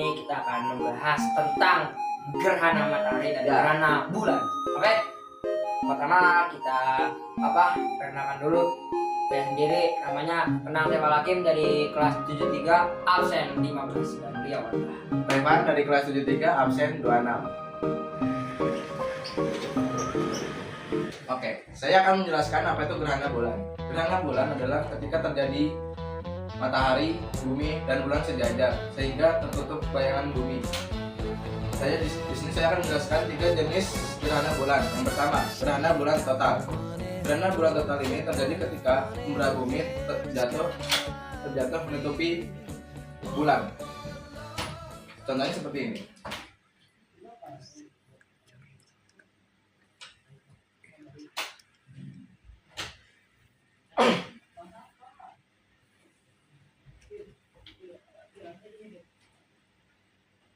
ini kita akan membahas tentang gerhana matahari dan gerhana bulan. Oke. Pertama kita perkenalkan dulu saya sendiri, namanya Kenang Tewa Lakim dari kelas 73 absen 15 dan beliau adalah Revan dari kelas 73 absen 26. Oke, saya akan menjelaskan apa itu gerhana bulan. Gerhana bulan adalah ketika terjadi matahari, bumi, dan bulan sejajar sehingga tertutup bayangan bumi. Di sini saya akan menjelaskan 3 jenis gerhana bulan. Yang pertama, gerhana bulan total. Gerhana bulan total ini terjadi ketika umbra bumi terjatuh menutupi bulan. Contohnya seperti ini.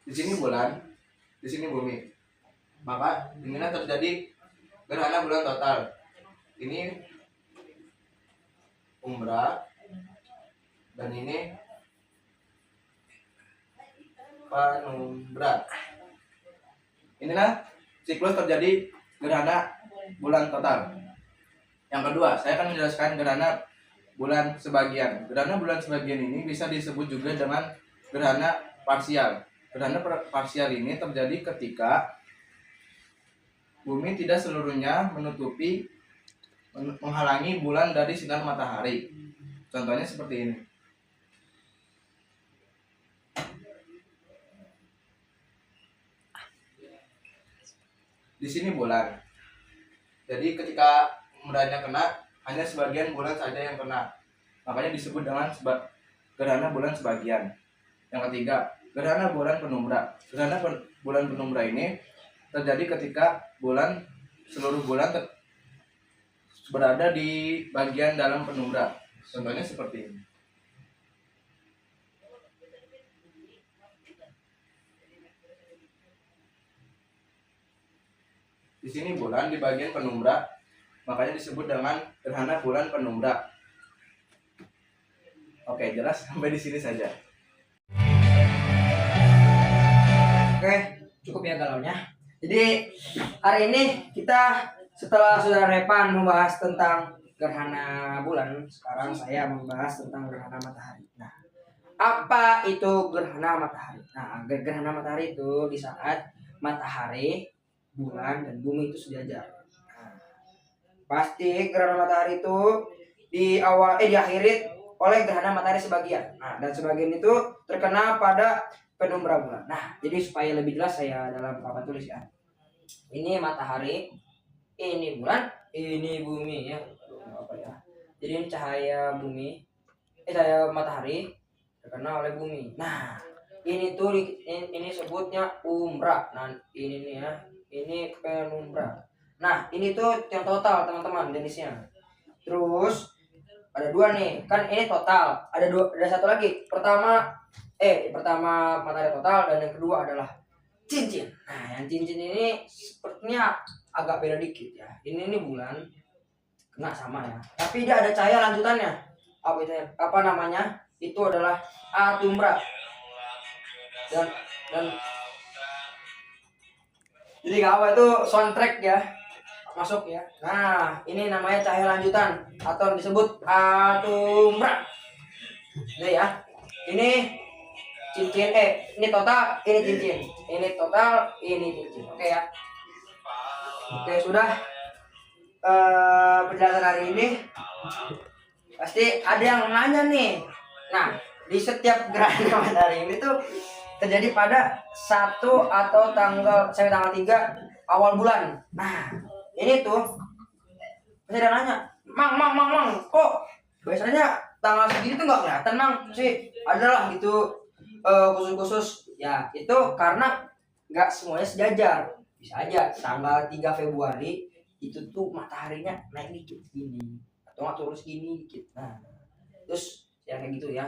Di sini bulan, di sini bumi. Maka inilah terjadi gerhana bulan total. Ini umbra dan ini penumbra. Inilah siklus terjadi gerhana bulan total. Yang kedua, saya akan menjelaskan gerhana bulan sebagian. Gerhana bulan sebagian ini bisa disebut juga dengan gerhana parsial. Gerhana parsial ini terjadi ketika bumi tidak seluruhnya menghalangi bulan dari sinar matahari. Contohnya seperti ini. Di sini bulan. Jadi ketika umbranya kena, hanya sebagian bulan saja yang kena. Makanya disebut dengan gerhana bulan sebagian. Yang ketiga, gerhana bulan penumbra. Gerhana bulan penumbra ini terjadi ketika seluruh bulan berada di bagian dalam penumbra. Contohnya seperti ini. Di sini bulan di bagian penumbra, makanya disebut dengan gerhana bulan penumbra. Oke, jelas sampai di sini saja. Oke, cukup ya galaunya. Jadi hari ini kita setelah saudara Repan membahas tentang gerhana bulan, sekarang saya membahas tentang gerhana matahari. Nah, apa itu gerhana matahari? Nah, gerhana matahari itu di saat matahari, bulan, dan bumi itu sejajar. Nah, pasti gerhana matahari itu diakhiri oleh gerhana matahari sebagian. Nah, dan sebagian itu terkena pada penumbra bulan. Nah, jadi supaya lebih jelas saya dalam papan tulis ya. Ini matahari, ini bulan, ini bumi ya. Apa ya? Jadi ini cahaya bumi, cahaya matahari terkena oleh bumi. Nah, ini tuh ini sebutnya umbra. Nah, ini nih ya. Ini penumbra. Nah, ini tuh yang total teman-teman jenisnya. Terus ada 2 nih, kan ini total. Ada satu lagi. Pertama matahari total, dan yang kedua adalah cincin. Nah, yang cincin ini sepertinya agak beda dikit ya. Ini bulan kena sama ya. Tapi dia ada cahaya lanjutannya. Apa namanya? Itu adalah atumbra. Dan jadi kawan itu soundtrack ya. Masuk ya. Nah, ini namanya cahaya lanjutan atau disebut atumbra. Ini ya. Ini cincin, ini total, ini cincin. Ini total, ini cincin. Oke ya. Oke, sudah penjelasan hari ini. Pasti ada yang nanya nih. Nah, di setiap gerhana matahari ini tuh terjadi pada 1 atau tanggal 3 awal bulan. Nah, ini tuh saya udah nanya, Mang, kok biasanya tanggal segini tuh nggak kelihatan, Mang? Sih, adalah gitu khusus ya. Itu karena nggak semuanya sejajar. Bisa aja tanggal 3 Februari itu tuh mataharinya naik dikit gini atau nggak turun segini dikit. Nah, terus ya kayak gitu ya.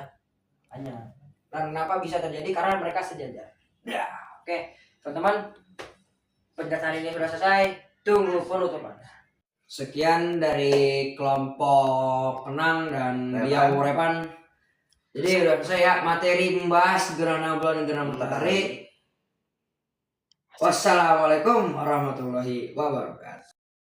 Hanya. Dan kenapa bisa terjadi? Karena mereka sejajar. Ya, oke, teman-teman, penjelasan ini sudah selesai. Tunggu penutupan. Sekian dari kelompok Kenang dan Riau Repan. Jadi udah selesai ya materi membahas gerhana bulan dan gerhana matahari. Wassalamualaikum warahmatullahi wabarakatuh.